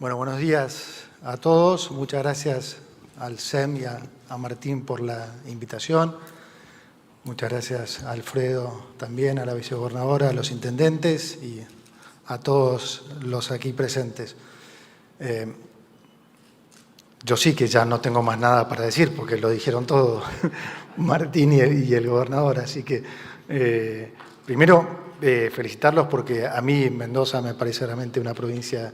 Bueno, buenos días a todos. Muchas gracias al SEM y a Martín por la invitación. Muchas gracias a Alfredo también, a la vicegobernadora, a los intendentes y a todos los aquí presentes. Yo sí que ya no tengo más nada para decir porque lo dijeron todo Martín y el gobernador. Así que primero felicitarlos porque a mí Mendoza me parece realmente una provincia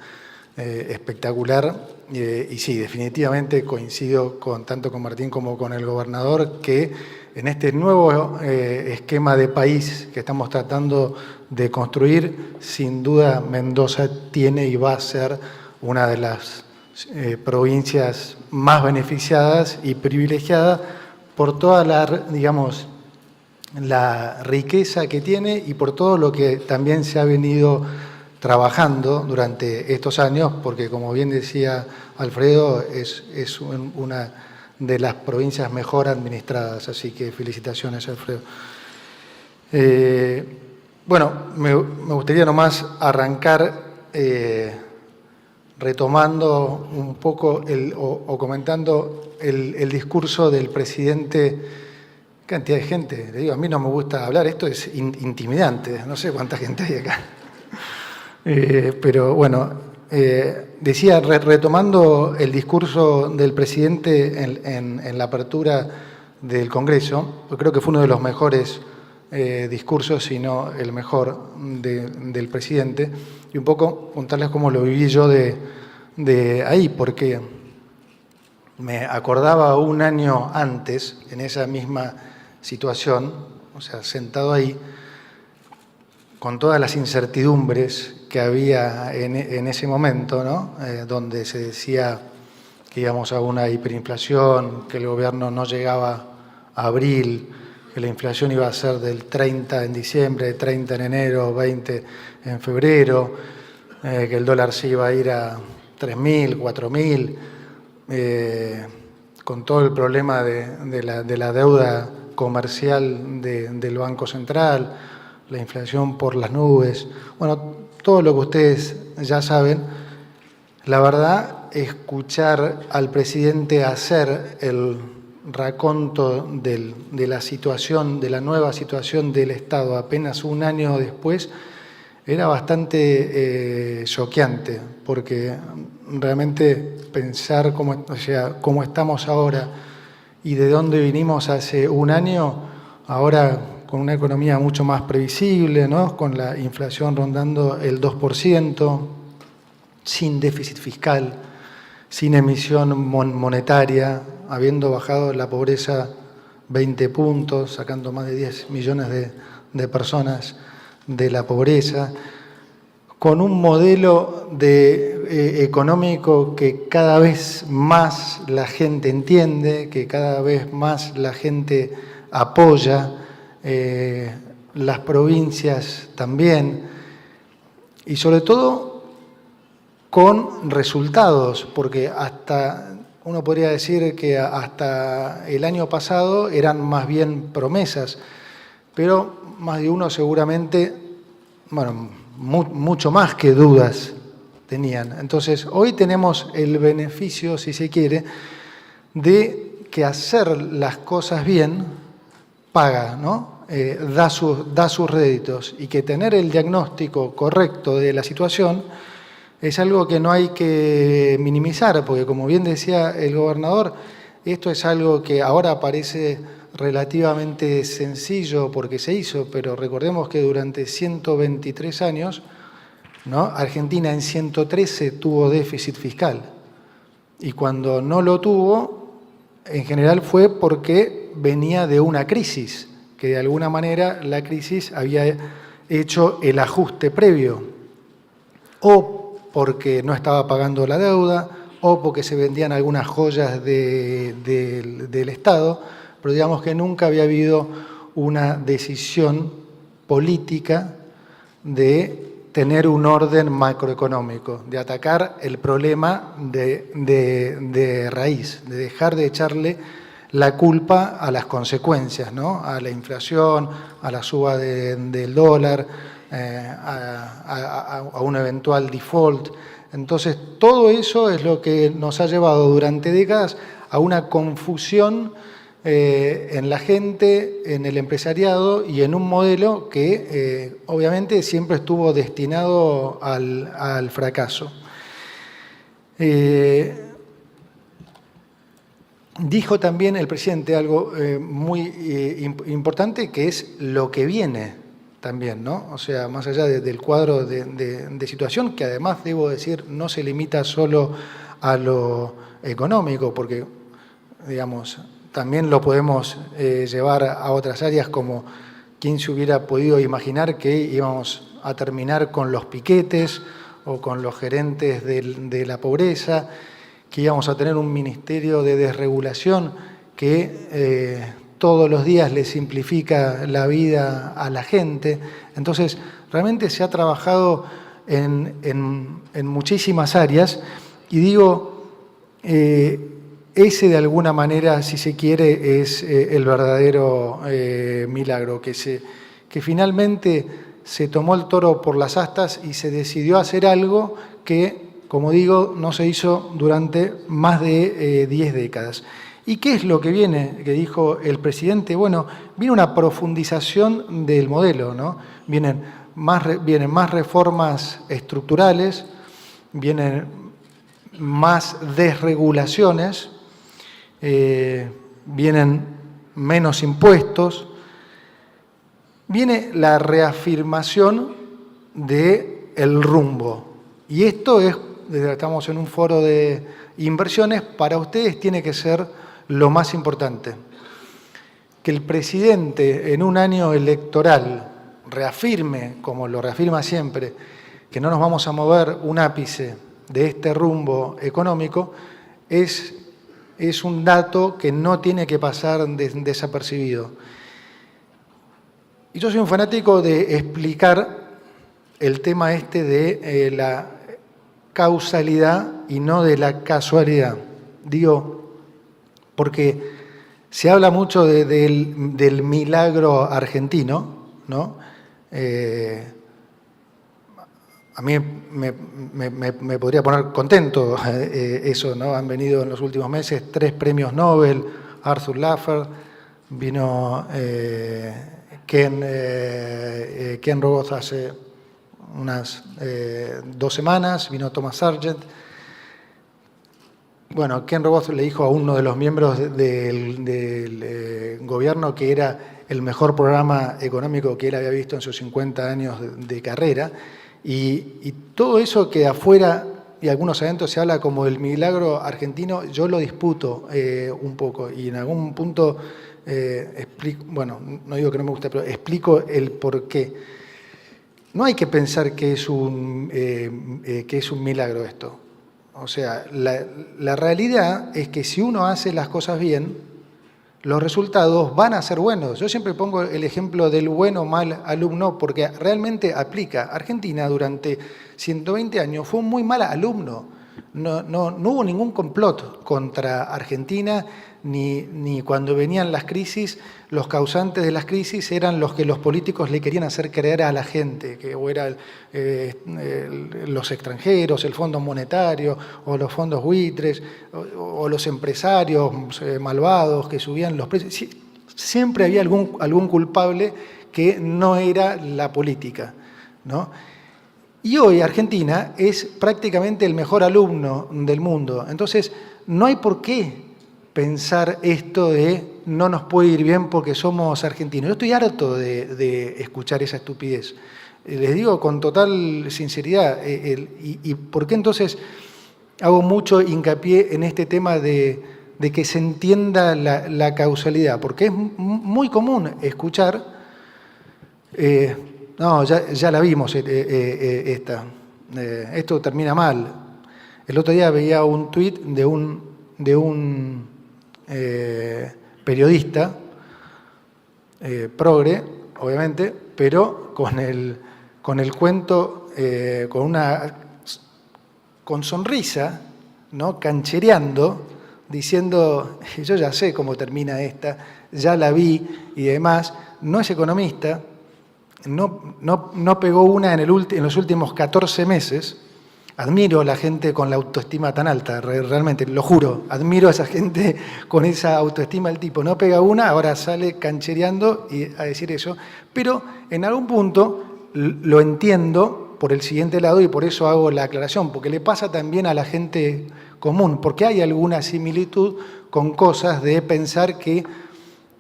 espectacular y sí, definitivamente coincido tanto con Martín como con el gobernador que en este nuevo esquema de país que estamos tratando de construir, sin duda Mendoza tiene y va a ser una de las provincias más beneficiadas y privilegiadas por toda la riqueza que tiene y por todo lo que también se ha venido trabajando durante estos años, porque como bien decía Alfredo, es una de las provincias mejor administradas, así que felicitaciones, Alfredo. Bueno, me gustaría nomás arrancar retomando un poco o comentando el discurso del presidente. Cantidad de gente, le digo, a mí no me gusta hablar, esto es intimidante, no sé cuánta gente hay acá. Pero bueno, decía, retomando el discurso del presidente en la apertura del Congreso, pues creo que fue uno de los mejores discursos, si no el mejor del presidente, y un poco contarles cómo lo viví yo de ahí, porque me acordaba un año antes, en esa misma situación, o sea, sentado ahí, con todas las incertidumbres que había en ese momento, ¿no? Donde se decía que íbamos a una hiperinflación, que el gobierno no llegaba a abril, que la inflación iba a ser del 30 en diciembre, 30 en enero, 20 en febrero, que el dólar se iba a ir a 3.000, 4.000, con todo el problema de la deuda comercial del Banco Central, la inflación por las nubes, bueno, todo lo que ustedes ya saben. La verdad, escuchar al presidente hacer el raconto de la situación, de la nueva situación del Estado apenas un año después, era bastante choqueante, porque realmente pensar cómo estamos ahora y de dónde vinimos hace un año, ahora con una economía mucho más previsible, ¿no? Con la inflación rondando el 2%, sin déficit fiscal, sin emisión monetaria, habiendo bajado la pobreza 20 puntos, sacando más de 10 millones de personas de la pobreza, con un modelo económico que cada vez más la gente entiende, que cada vez más la gente apoya, las provincias también, y sobre todo con resultados, porque uno podría decir que hasta el año pasado eran más bien promesas, pero más de uno seguramente, bueno, mucho más que dudas tenían. Entonces, hoy tenemos el beneficio, si se quiere, de que hacer las cosas bien paga, ¿no? Da sus réditos, y que tener el diagnóstico correcto de la situación es algo que no hay que minimizar, porque como bien decía el gobernador, esto es algo que ahora parece relativamente sencillo porque se hizo, pero recordemos que durante 123 años, ¿no? Argentina en 113 tuvo déficit fiscal, y cuando no lo tuvo, en general fue porque venía de una crisis, que de alguna manera la crisis había hecho el ajuste previo, o porque no estaba pagando la deuda, o porque se vendían algunas joyas del Estado, pero digamos que nunca había habido una decisión política de tener un orden macroeconómico, de atacar el problema de raíz, de dejar de echarle la culpa a las consecuencias, ¿no? A la inflación, a la suba del dólar a un eventual default. Entonces, todo eso es lo que nos ha llevado durante décadas a una confusión en la gente, en el empresariado y en un modelo que obviamente siempre estuvo destinado al fracaso. Dijo también el presidente algo muy importante, que es lo que viene también, ¿no? O sea, más allá del cuadro de situación, que además, debo decir, no se limita solo a lo económico, porque, digamos, también lo podemos llevar a otras áreas, como quién se hubiera podido imaginar que íbamos a terminar con los piquetes o con los gerentes de la pobreza, que íbamos a tener un ministerio de desregulación que todos los días le simplifica la vida a la gente. Entonces, realmente se ha trabajado en muchísimas áreas y digo, ese de alguna manera, si se quiere, es el verdadero milagro, que finalmente se tomó el toro por las astas y se decidió hacer algo que, como digo, no se hizo durante más de 10 décadas. ¿Y qué es lo que viene, que dijo el presidente? Bueno, viene una profundización del modelo, ¿no? Vienen más reformas estructurales, vienen más desregulaciones, vienen menos impuestos, viene la reafirmación del rumbo. Y esto es, estamos en un foro de inversiones, para ustedes tiene que ser lo más importante. Que el presidente en un año electoral reafirme, como lo reafirma siempre, que no nos vamos a mover un ápice de este rumbo económico, es un dato que no tiene que pasar desapercibido. Y yo soy un fanático de explicar el tema este de la causalidad y no de la casualidad. Digo, porque se habla mucho del milagro argentino, ¿no? A mí me podría poner contento eso, ¿no? Han venido en los últimos meses 3 premios Nobel, Arthur Laffer, vino Ken Rogoff hace unas 2 semanas, vino Thomas Sargent. Bueno, Ken Rogoff le dijo a uno de los miembros del gobierno que era el mejor programa económico que él había visto en sus 50 años de carrera. Y todo eso que afuera y algunos adentro se habla como el milagro argentino, yo lo disputo un poco y en algún punto explico, bueno, no digo que no me guste, pero explico el porqué. No hay que pensar que es un milagro esto. O sea, la realidad es que si uno hace las cosas bien, los resultados van a ser buenos. Yo siempre pongo el ejemplo del bueno o mal alumno porque realmente aplica. Argentina durante 120 años fue un muy mal alumno. No hubo ningún complot contra Argentina, ni cuando venían las crisis, los causantes de las crisis eran los que los políticos le querían hacer creer a la gente, que o eran los extranjeros, el Fondo Monetario, o los fondos buitres, o los empresarios malvados que subían los precios. Siempre había algún culpable que no era la política, ¿no? Y hoy Argentina es prácticamente el mejor alumno del mundo. Entonces, no hay por qué pensar esto de no nos puede ir bien porque somos argentinos. Yo estoy harto de escuchar esa estupidez. Les digo con total sinceridad. ¿Y por qué entonces hago mucho hincapié en este tema de que se entienda la causalidad? Porque es muy común escuchar... no, ya la vimos esta. Esto termina mal. El otro día veía un tuit de un periodista, progre, obviamente, pero con el cuento, con sonrisa, ¿no? Canchereando, diciendo, yo ya sé cómo termina esta, ya la vi y demás. No es economista, no pegó una en los últimos 14 meses. Admiro a la gente con la autoestima tan alta, realmente, lo juro. Admiro a esa gente con esa autoestima del tipo. No pega una, ahora sale canchereando a decir eso. Pero en algún punto lo entiendo por el siguiente lado y por eso hago la aclaración, porque le pasa también a la gente común, porque hay alguna similitud con cosas de pensar que,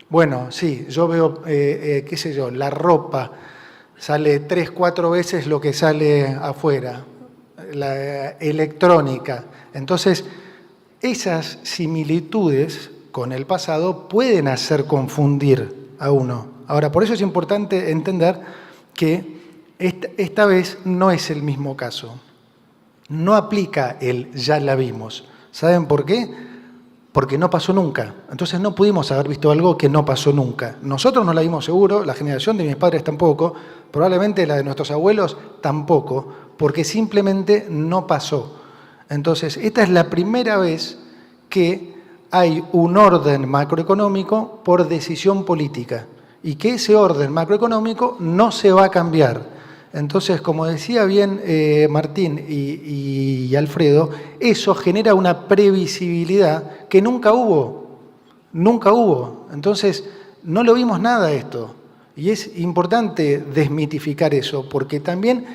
bueno, sí, yo veo, qué sé yo, la ropa sale 3, 4 veces lo que sale afuera, la electrónica. Entonces, esas similitudes con el pasado pueden hacer confundir a uno. Ahora, por eso es importante entender que esta vez no es el mismo caso. No aplica el ya la vimos. ¿Saben por qué? Porque no pasó nunca. Entonces no pudimos haber visto algo que no pasó nunca. Nosotros no la vimos seguro, la generación de mis padres tampoco, probablemente la de nuestros abuelos tampoco, porque simplemente no pasó. Entonces, esta es la primera vez que hay un orden macroeconómico por decisión política y que ese orden macroeconómico no se va a cambiar. Entonces, como decía bien Martín y Alfredo, eso genera una previsibilidad que nunca hubo. Nunca hubo. Entonces, no lo vimos nada esto. Y es importante desmitificar eso, porque también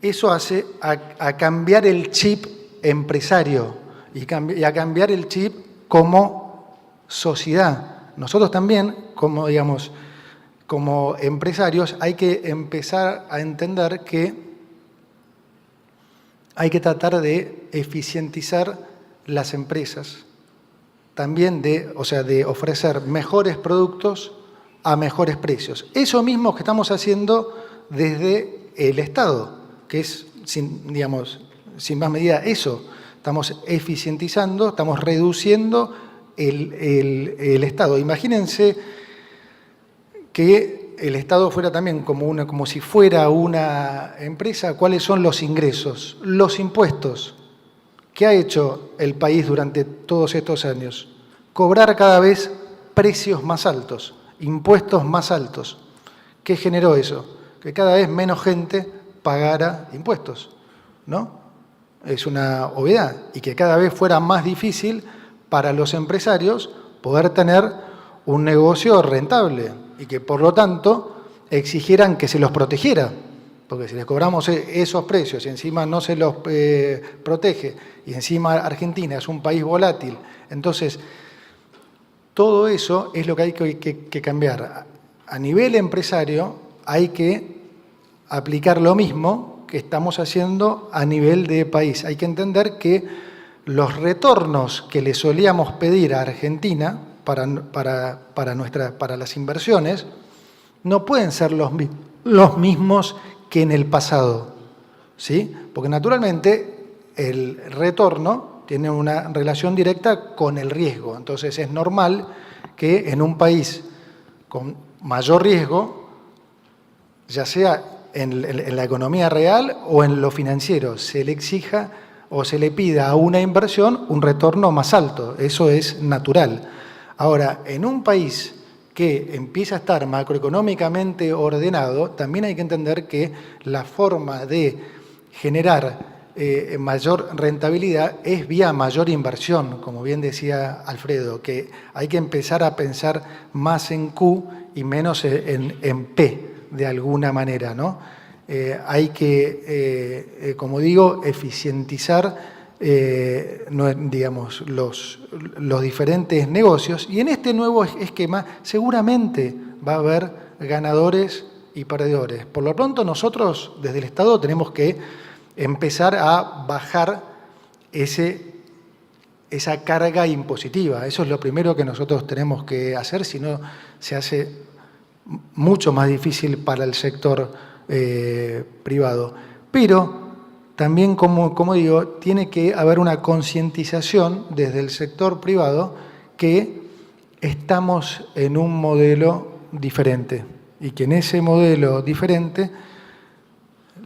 eso hace a cambiar el chip empresario y a cambiar el chip como sociedad. Nosotros también, como empresarios, hay que empezar a entender que hay que tratar de eficientizar las empresas, también de ofrecer mejores productos a mejores precios. Eso mismo que estamos haciendo desde el Estado, que es, sin más medida eso. Estamos eficientizando, estamos reduciendo el Estado. Imagínense que el Estado fuera también como si fuera una empresa. ¿Cuáles son los ingresos? Los impuestos. ¿Qué ha hecho el país durante todos estos años? Cobrar cada vez precios más altos, impuestos más altos. ¿Qué generó eso? Que cada vez menos gente pagara impuestos, ¿no? Es una obviedad. Y que cada vez fuera más difícil para los empresarios poder tener un negocio rentable y que, por lo tanto, exigieran que se los protegiera. Porque si les cobramos esos precios y encima no se los protege, y encima Argentina es un país volátil, entonces todo eso es lo que hay que cambiar. A nivel empresario hay que aplicar lo mismo que estamos haciendo a nivel de país. Hay que entender que los retornos que le solíamos pedir a Argentina para las inversiones no pueden ser los mismos que en el pasado, ¿sí? Porque naturalmente el retorno tiene una relación directa con el riesgo. Entonces es normal que en un país con mayor riesgo, ya sea en la economía real o en lo financiero, se le exija o se le pida a una inversión un retorno más alto. Eso es natural. Ahora, en un país que empieza a estar macroeconómicamente ordenado, también hay que entender que la forma de generar mayor rentabilidad es vía mayor inversión, como bien decía Alfredo, que hay que empezar a pensar más en Q y menos en P, de alguna manera, ¿no? Hay que, como digo, eficientizar los diferentes negocios, y en este nuevo esquema seguramente va a haber ganadores y perdedores. Por lo pronto nosotros desde el Estado tenemos que empezar a bajar esa carga impositiva. Eso es lo primero que nosotros tenemos que hacer, si no se hace mucho más difícil para el sector privado. Pero también, como digo, tiene que haber una concientización desde el sector privado que estamos en un modelo diferente y que en ese modelo diferente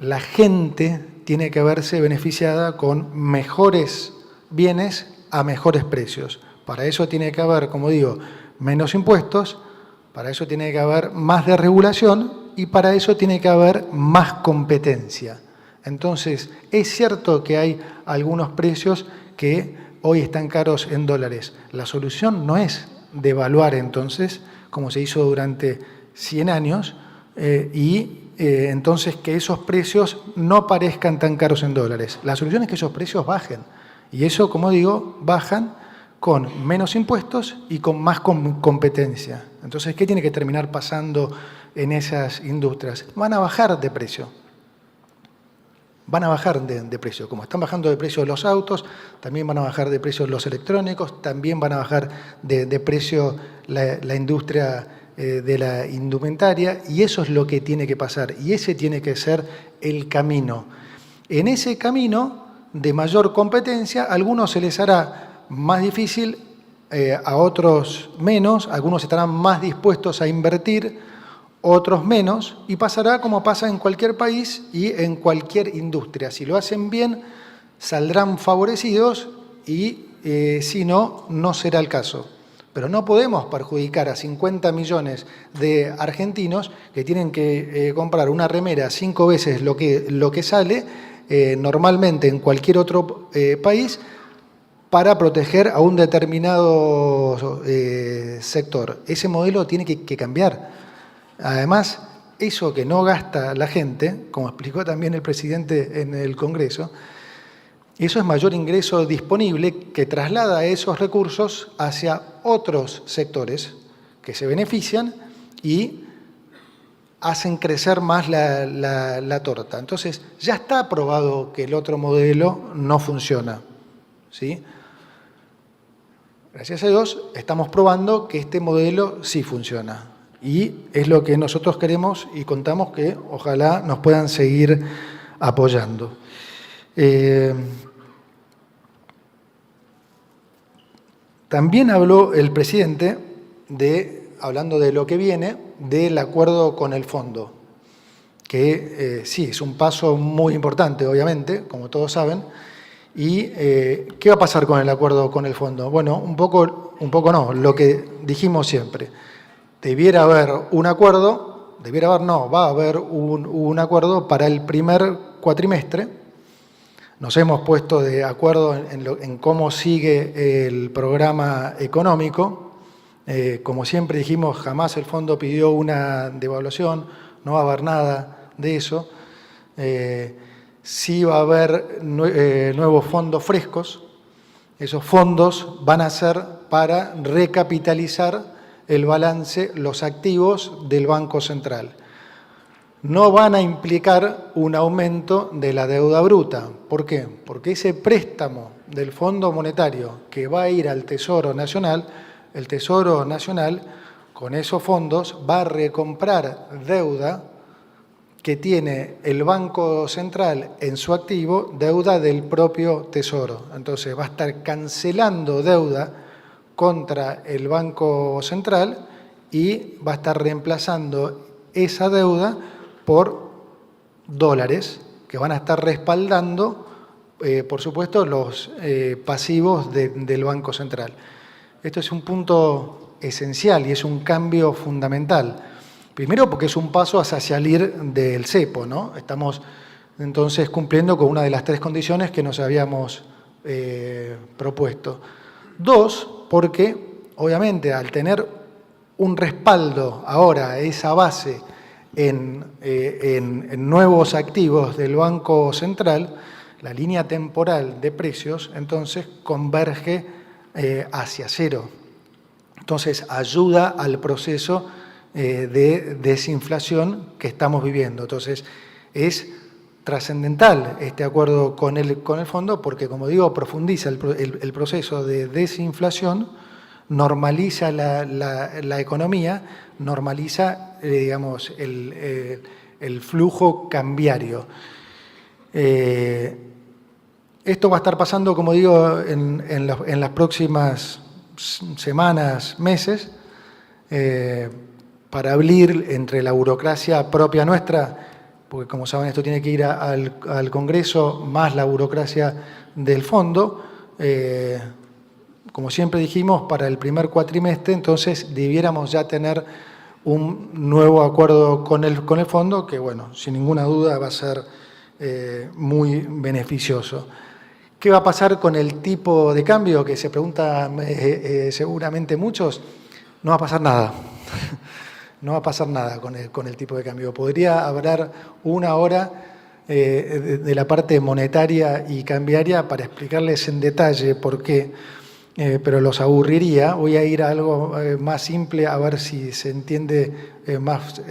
la gente tiene que verse beneficiada con mejores bienes a mejores precios. Para eso tiene que haber, como digo, menos impuestos, para eso tiene que haber más desregulación y para eso tiene que haber más competencia. Entonces, es cierto que hay algunos precios que hoy están caros en dólares. La solución no es devaluar entonces, como se hizo durante 100 años, entonces que esos precios no parezcan tan caros en dólares. La solución es que esos precios bajen. Y eso, como digo, bajan con menos impuestos y con más competencia. Entonces, ¿qué tiene que terminar pasando en esas industrias? Van a bajar de precio. Van a bajar de precio. Como están bajando de precio los autos, también van a bajar de precio los electrónicos, también van a bajar de precio la industria de la indumentaria, y eso es lo que tiene que pasar, y ese tiene que ser el camino. En ese camino de mayor competencia, a algunos se les hará más difícil, a otros menos, algunos estarán más dispuestos a invertir, otros menos, y pasará como pasa en cualquier país y en cualquier industria. Si lo hacen bien, saldrán favorecidos y si no, no será el caso. Pero no podemos perjudicar a 50 millones de argentinos que tienen que comprar una remera 5 veces lo que sale normalmente en cualquier otro país para proteger a un determinado sector. Ese modelo tiene que cambiar. Además, eso que no gasta la gente, como explicó también el presidente en el Congreso, eso es mayor ingreso disponible que traslada esos recursos hacia otros sectores que se benefician y hacen crecer más la torta. Entonces, ya está probado que el otro modelo no funciona, ¿sí? Gracias a Dios, estamos probando que este modelo sí funciona. Y es lo que nosotros queremos y contamos que ojalá nos puedan seguir apoyando. También habló el presidente, hablando de lo que viene, del acuerdo con el fondo, que sí, es un paso muy importante, obviamente, como todos saben. ¿Y qué va a pasar con el acuerdo con el fondo? Bueno, un poco no, lo que dijimos siempre. Debiera haber un acuerdo, va a haber un acuerdo para el primer cuatrimestre. Nos hemos puesto de acuerdo en cómo sigue el programa económico. Como siempre dijimos, jamás el fondo pidió una devaluación, no va a haber nada de eso. Sí va a haber nuevos fondos frescos. Esos fondos van a ser para recapitalizar el balance, los activos del Banco Central. No van a implicar un aumento de la deuda bruta. ¿Por qué? Porque ese préstamo del Fondo Monetario que va a ir al Tesoro Nacional, el Tesoro Nacional con esos fondos va a recomprar deuda que tiene el Banco Central en su activo, deuda del propio Tesoro. Entonces va a estar cancelando deuda contra el Banco Central y va a estar reemplazando esa deuda por dólares que van a estar respaldando, por supuesto, los pasivos del Banco Central. Esto es un punto esencial y es un cambio fundamental. Primero porque es un paso hacia salir del cepo, ¿no? Estamos entonces cumpliendo con una de las 3 condiciones que nos habíamos propuesto. 2, porque obviamente al tener un respaldo ahora, esa base en nuevos activos del Banco Central, la línea temporal de precios entonces converge hacia cero. Entonces ayuda al proceso de desinflación que estamos viviendo. Entonces es trascendental este acuerdo con el fondo porque, como digo, profundiza el proceso de desinflación, normaliza la economía, normaliza, digamos, el flujo cambiario. Esto va a estar pasando, como digo, en las próximas semanas, meses, para abrir entre la burocracia propia nuestra, porque como saben esto tiene que ir al Congreso, más la burocracia del fondo. Como siempre dijimos, para el primer cuatrimestre, entonces debiéramos ya tener un nuevo acuerdo con el fondo que, bueno, sin ninguna duda va a ser muy beneficioso. ¿Qué va a pasar con el tipo de cambio? Que se preguntan seguramente muchos. No va a pasar nada. No va a pasar nada con el tipo de cambio. Podría hablar una hora de la parte monetaria y cambiaria para explicarles en detalle por qué, pero los aburriría. Voy a ir a algo más simple a ver si se entiende más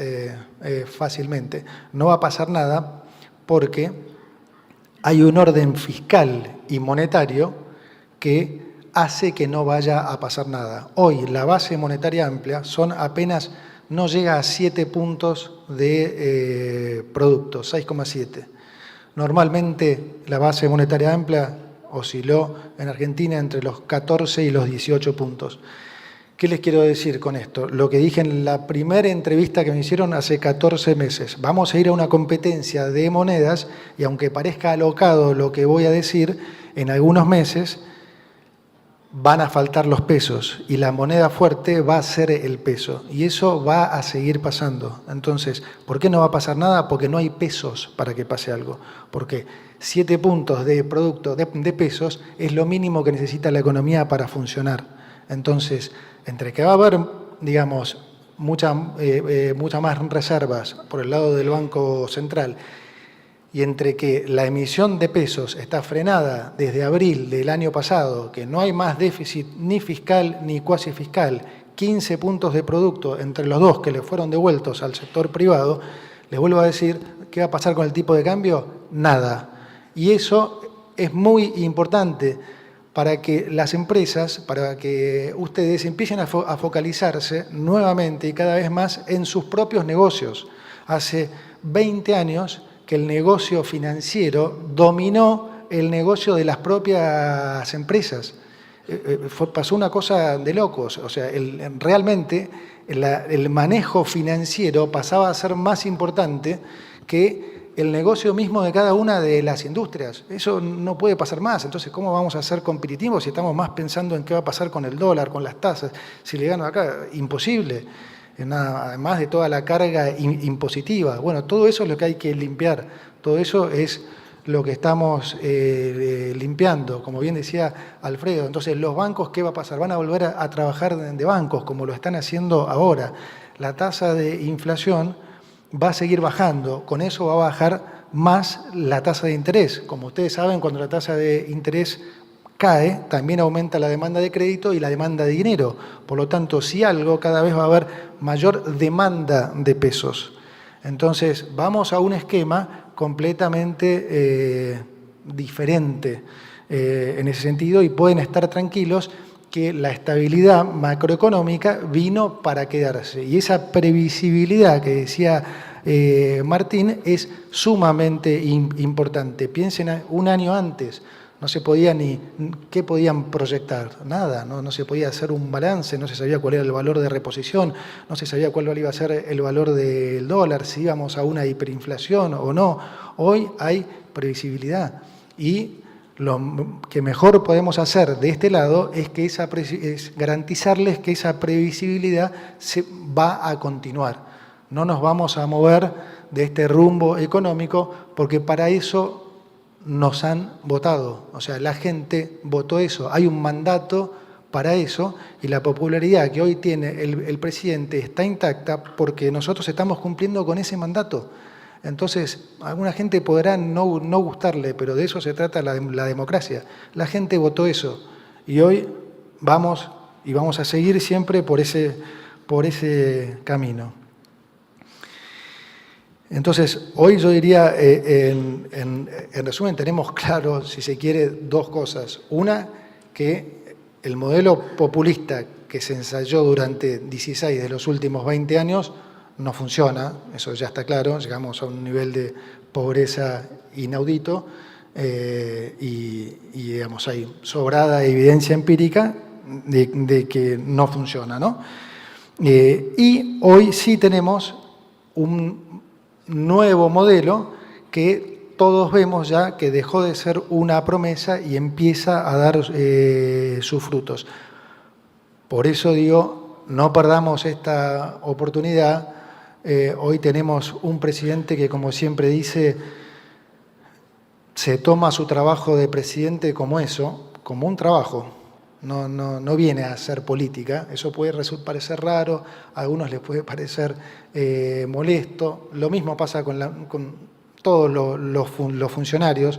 fácilmente. No va a pasar nada porque hay un orden fiscal y monetario que hace que no vaya a pasar nada. Hoy la base monetaria amplia son apenas, no llega a 7 puntos de producto, 6,7. Normalmente la base monetaria amplia osciló en Argentina entre los 14 y los 18 puntos. ¿Qué les quiero decir con esto? Lo que dije en la primera entrevista que me hicieron hace 14 meses. Vamos a ir a una competencia de monedas y aunque parezca alocado lo que voy a decir, en algunos meses van a faltar los pesos y la moneda fuerte va a ser el peso y eso va a seguir pasando. Entonces, ¿por qué no va a pasar nada? Porque no hay pesos para que pase algo. Porque 7 puntos de producto de pesos es lo mínimo que necesita la economía para funcionar. Entonces, entre que va a haber, digamos, mucha más reservas por el lado del Banco Central y entre que la emisión de pesos está frenada desde abril del año pasado, que no hay más déficit ni fiscal ni cuasi fiscal, 15 puntos de producto entre los dos que le fueron devueltos al sector privado, les vuelvo a decir, ¿qué va a pasar con el tipo de cambio? Nada. Y eso es muy importante para que las empresas, para que ustedes empiecen a focalizarse nuevamente y cada vez más en sus propios negocios. Hace 20 años que el negocio financiero dominó el negocio de las propias empresas. Pasó una cosa de locos, o sea, realmente el manejo financiero pasaba a ser más importante que el negocio mismo de cada una de las industrias. Eso no puede pasar más. Entonces, ¿cómo vamos a ser competitivos si estamos más pensando en qué va a pasar con el dólar, con las tasas? Si le gano acá, imposible. Además de toda la carga impositiva. Bueno, todo eso es lo que hay que limpiar. Todo eso es lo que estamos limpiando, como bien decía Alfredo. Entonces, los bancos, ¿qué va a pasar? Van a volver a trabajar de bancos, como lo están haciendo ahora. La tasa de inflación va a seguir bajando. Con eso va a bajar más la tasa de interés. Como ustedes saben, cuando la tasa de interés cae, también aumenta la demanda de crédito y la demanda de dinero. Por lo tanto, si algo, cada vez va a haber mayor demanda de pesos. Entonces, vamos a un esquema completamente diferente en ese sentido y pueden estar tranquilos que la estabilidad macroeconómica vino para quedarse. Y esa previsibilidad que decía Martín es sumamente importante. Piensen un año antes. No se podía ni, ¿qué podían proyectar? Nada, no se podía hacer un balance, no se sabía cuál era el valor de reposición, no se sabía cuál iba a ser el valor del dólar, si íbamos a una hiperinflación o no. Hoy hay previsibilidad y lo que mejor podemos hacer de este lado es garantizarles que esa previsibilidad se va a continuar. No nos vamos a mover de este rumbo económico porque para eso nos han votado, o sea, la gente votó eso, hay un mandato para eso y la popularidad que hoy tiene el presidente está intacta porque nosotros estamos cumpliendo con ese mandato. Entonces, a alguna gente podrá no gustarle, pero de eso se trata la democracia. La gente votó eso y hoy vamos a seguir siempre por ese camino. Entonces, hoy yo diría, en resumen, tenemos claro, si se quiere, dos cosas. Una, que el modelo populista que se ensayó durante 16 de los últimos 20 años no funciona, eso ya está claro, llegamos a un nivel de pobreza inaudito y digamos, hay sobrada evidencia empírica de que no funciona, ¿no? Y hoy sí tenemos un nuevo modelo que todos vemos ya que dejó de ser una promesa y empieza a dar sus frutos. Por eso digo, no perdamos esta oportunidad. Hoy tenemos un presidente que, como siempre dice, se toma su trabajo de presidente como eso, como un trabajo. No viene a hacer política. Eso puede parecer raro, a algunos les puede parecer molesto. Lo mismo pasa con todos los funcionarios.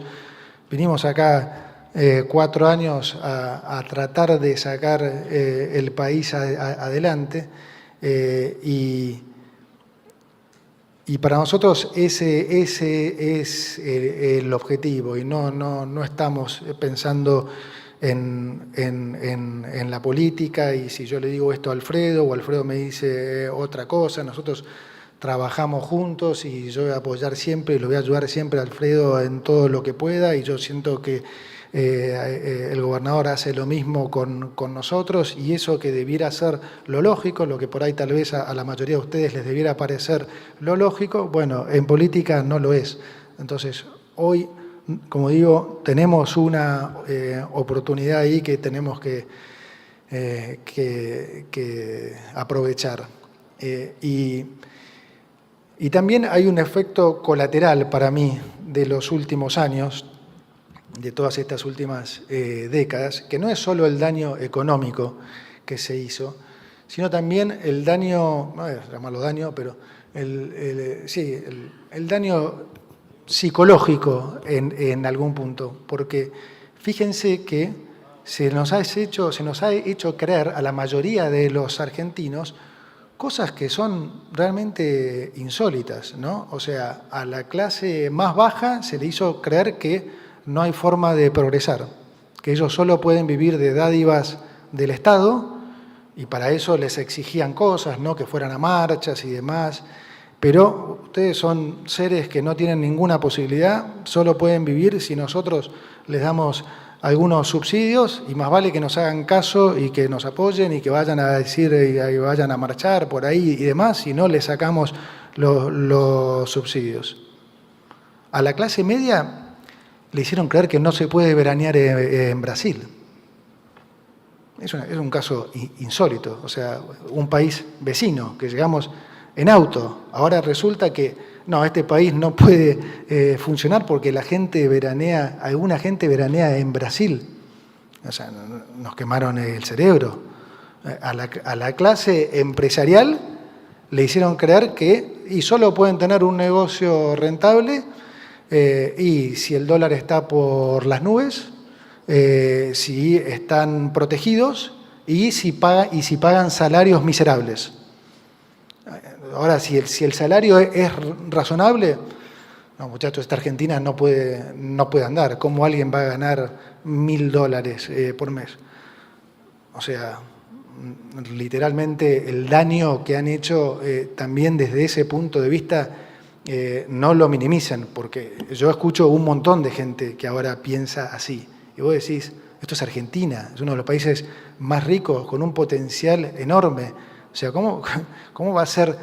Vinimos acá 4 años a tratar de sacar el país adelante y para nosotros ese es el objetivo y no estamos pensando en la política y si yo le digo esto a Alfredo o Alfredo me dice otra cosa. Nosotros trabajamos juntos y yo voy a apoyar siempre y lo voy a ayudar siempre a Alfredo en todo lo que pueda y yo siento que el gobernador hace lo mismo con nosotros y eso que debiera ser lo lógico, lo que por ahí tal vez a la mayoría de ustedes les debiera parecer lo lógico, bueno, en política no lo es. Entonces, hoy, como digo, tenemos una oportunidad ahí que tenemos que aprovechar. Y también hay un efecto colateral para mí de los últimos años, de todas estas últimas décadas, que no es solo el daño económico que se hizo, sino también el daño, no voy a llamarlo daño, pero el daño psicológico en algún punto, porque fíjense que se nos ha hecho creer a la mayoría de los argentinos cosas que son realmente insólitas, ¿no? O sea, a la clase más baja se le hizo creer que no hay forma de progresar, que ellos solo pueden vivir de dádivas del Estado y para eso les exigían cosas, ¿no? Que fueran a marchas y demás, pero ustedes son seres que no tienen ninguna posibilidad, solo pueden vivir si nosotros les damos algunos subsidios y más vale que nos hagan caso y que nos apoyen y que vayan a decir y vayan a marchar por ahí y demás, si no les sacamos los subsidios. A la clase media le hicieron creer que no se puede veranear en Brasil. Es un caso insólito, o sea, un país vecino, que llegamos en auto. Ahora resulta que no, este país no puede funcionar porque alguna gente veranea en Brasil. O sea, nos quemaron el cerebro. A la clase empresarial le hicieron creer que y solo pueden tener un negocio rentable y si el dólar está por las nubes, si están protegidos y si pagan salarios miserables. Ahora, si el salario es razonable, no, muchachos, esta Argentina no puede andar. ¿Cómo alguien va a ganar $1.000 por mes? O sea, literalmente el daño que han hecho también desde ese punto de vista no lo minimicen, porque yo escucho un montón de gente que ahora piensa así. Y vos decís, esto es Argentina, es uno de los países más ricos, con un potencial enorme. O sea, ¿cómo va a ser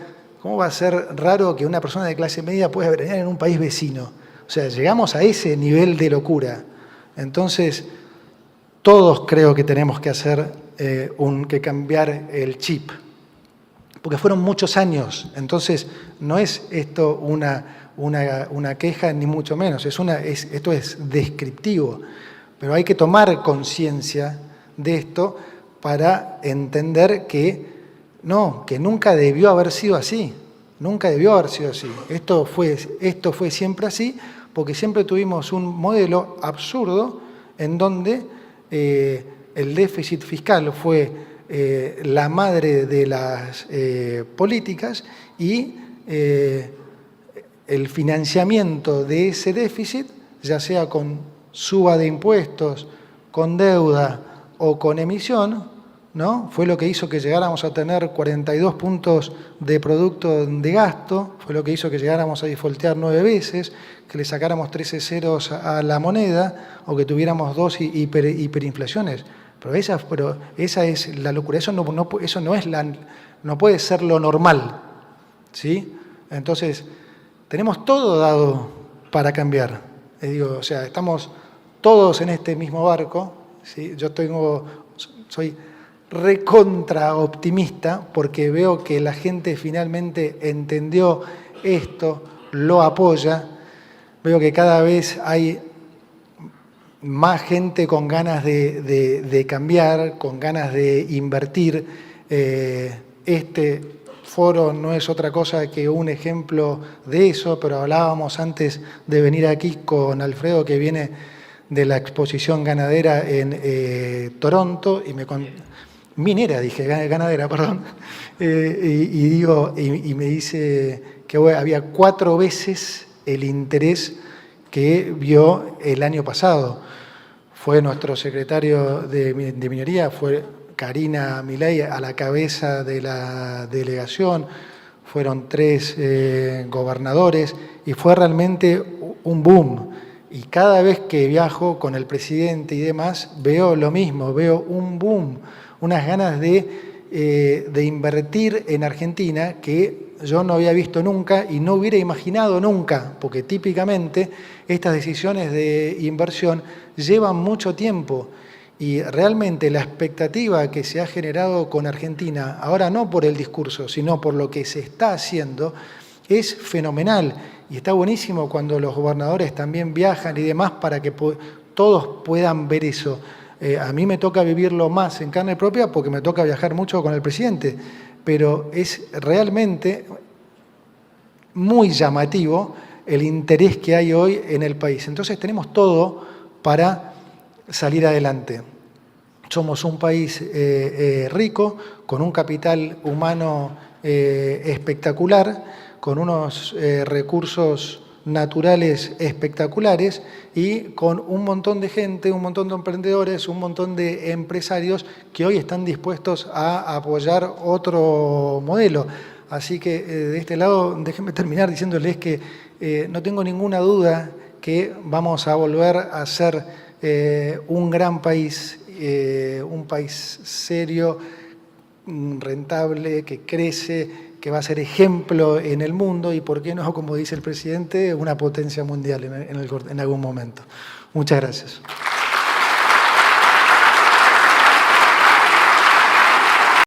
raro que una persona de clase media pueda veranear en un país vecino? O sea, llegamos a ese nivel de locura. Entonces, todos creo que tenemos que hacer que cambiar el chip. Porque fueron muchos años, entonces no es esto una queja ni mucho menos, esto es descriptivo, pero hay que tomar conciencia de esto para entender que nunca debió haber sido así, nunca debió haber sido así. Esto fue siempre así porque siempre tuvimos un modelo absurdo en donde el déficit fiscal fue la madre de las políticas y el financiamiento de ese déficit, ya sea con suba de impuestos, con deuda o con emisión, ¿no? Fue lo que hizo que llegáramos a tener 42 puntos de producto de gasto, fue lo que hizo que llegáramos a defaultear 9 veces, que le sacáramos 13 ceros a la moneda o que tuviéramos 2 hiperinflaciones. Pero esa es la locura, eso no puede ser lo normal, ¿sí? Entonces, tenemos todo dado para cambiar. O sea, estamos todos en este mismo barco, ¿sí? Yo soy recontra optimista porque veo que la gente finalmente entendió esto, lo apoya. Veo que cada vez hay más gente con ganas de cambiar, con ganas de invertir. Este foro no es otra cosa que un ejemplo de eso, pero hablábamos antes de venir aquí con Alfredo, que viene de la exposición ganadera en Toronto, y minera, dije, ganadera, perdón, y me dice que había 4 veces el interés que vio el año pasado. Fue nuestro secretario de Minería, fue Karina Milei a la cabeza de la delegación, fueron 3 gobernadores y fue realmente un boom. Y cada vez que viajo con el presidente y demás, veo lo mismo, veo un boom, unas ganas de invertir en Argentina que yo no había visto nunca y no hubiera imaginado nunca, porque típicamente estas decisiones de inversión llevan mucho tiempo y realmente la expectativa que se ha generado con Argentina, ahora no por el discurso, sino por lo que se está haciendo, es fenomenal. Y está buenísimo cuando los gobernadores también viajan y demás para que todos puedan ver eso. A mí me toca vivirlo más en carne propia porque me toca viajar mucho con el presidente, pero es realmente muy llamativo el interés que hay hoy en el país. Entonces tenemos todo para salir adelante. Somos un país rico, con un capital humano espectacular, con unos recursos naturales espectaculares y con un montón de gente, un montón de emprendedores, un montón de empresarios que hoy están dispuestos a apoyar otro modelo. Así que de este lado, déjenme terminar diciéndoles que no tengo ninguna duda que vamos a volver a ser un gran país, un país serio, rentable, que crece, que va a ser ejemplo en el mundo y, ¿por qué no, como dice el presidente, una potencia mundial en algún momento? Muchas gracias.